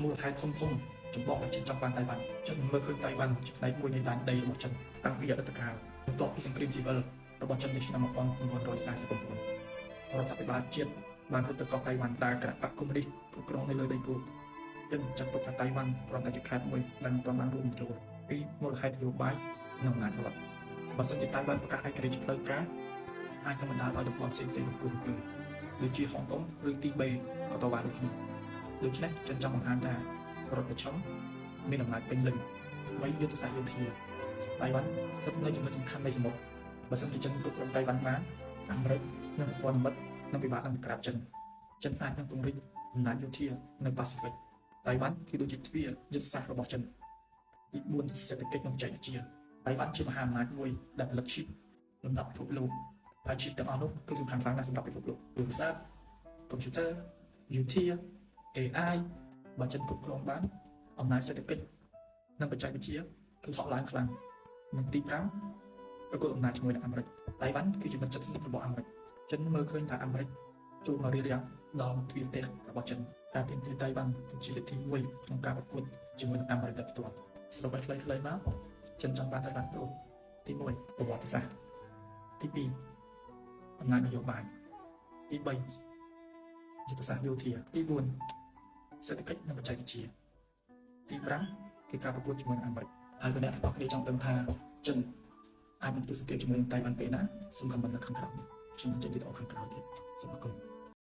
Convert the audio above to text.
មូលហេតុធំចម្បងដែលចិនចង់បានតៃវ៉ាន់ចិនមើលឃើញតៃវ៉ាន់ជាផ្នែកមួយនៃដែនដីរបស់ចិនតាំងពីអតីតកាលបន្ទាប់ពីសង្គ្រាមស៊ីវិលរបស់ចិននៅឆ្នាំ1949រដ្ឋាភិបាលជាតិបានរត់ទៅកោះតៃវ៉ាន់ដែលគណៈបកកុម្មុយនីសគ្រប់គ្រងនៅលើដីគោកចិនចាត់ទុកថាតៃវ៉ាន់គ្រាន់តែជាខេត្តមួយដែលមិនទាន់បានរួមបញ្ចូលពីមូលហេតុនយោបាយនិងអំណាចរដ្ឋបើសិនជាតៃវ៉ាន់ប្រកាសឯករាជ្យផ្លូវការអាចនឹងបណ្ដាលឲ្យតំបន់ផ្សេងៗរំគោះគឺដូចជាហុងកុងឬទីបេក៏តវ៉ាដូចគ្នាដូច្នេះចិនចង់បង្ហាញថារដ្ឋប្រឆាំងមានអំណាចពេញលេញបីយុទ្ធសាស្ត្រយោធាតៃវ៉ាន់ស្ថិតនៅចំណុចសំខាន់នៃសមុទ្របើសិនជាចិនគ្រប់គ្រងតៃវ៉ាន់បានអាមេរិកនិងសហព័ន្ធមិត្តនឹងពិបាកនឹងក្រាបចិនអាចនឹងពង្រីកអំណាចយោធានៅប៉ាស៊ីហ្វិកតៃវ៉ាន់គឺដូចជាទ្វារយុទ្ធសាស្ត្ររបស់ចិនទី4សេដ្ឋកិច្ចនិងបច្ចេកវិទ្យាតៃវ៉ាន់ជាមហាអំណាចមួយដែលផលិតឈីបលំដាប់ពិភពលោកហើយឈីបទាំងអស់នោះគឺសំខាន់ខ្លាំងណាស់សម្រាប់ពិភពលោកទូរស័ព្ទកុំព្យូទ័រយោធា AI បើចិនគ្រប់គ្រងបានអំណាចសេដ្ឋកិច្ចនិងបច្ចេកវិទ្យាគឺហក់ឡើងខ្លាំងនិងទី5ប្រកួតអំណាចជាមួយនឹងអាមេរិកតៃវ៉ាន់គឺជាមិត្តជិតស្និទ្ធរបស់អាមេរិកចិនមើលឃើញថាអាមេរិកចូលមករារាំងដល់ទ្វីបផ្ទះរបស់ចិនតែទាមទារតៃវ៉ាន់គឺជាវិធីមួយក្នុងការប្រកួតជាមួយនឹងអាមេរិកតែផ្ទាល់សរុបឲ្យខ្លីៗមកចិនចង់បានតៃវ៉ាន់ព្រោះទី1ប្រវត្តិសាស្ត្រទី2អំណាចនយោបាយទី3យុទ្ធសាស្ត្រយោធាទី4សេដ្ឋកិច្ចនិងបច្ចេកវិទ្យាទី5គឺការប្រកួតជាមួយនឹងអាមេរិកហើយបើអ្នកទាំងអស់គ្នាចង់ដឹងថាចិនអាចនឹងទស្សនវិជ្ជាជាមួយនឹងតៃវ៉ាន់ពេលណាសូមខមមិននៅខាងក្រោមនេះខ្ញុំនឹងចេញវីដេអូខាងក្រោយទៀតសូមអរគុណ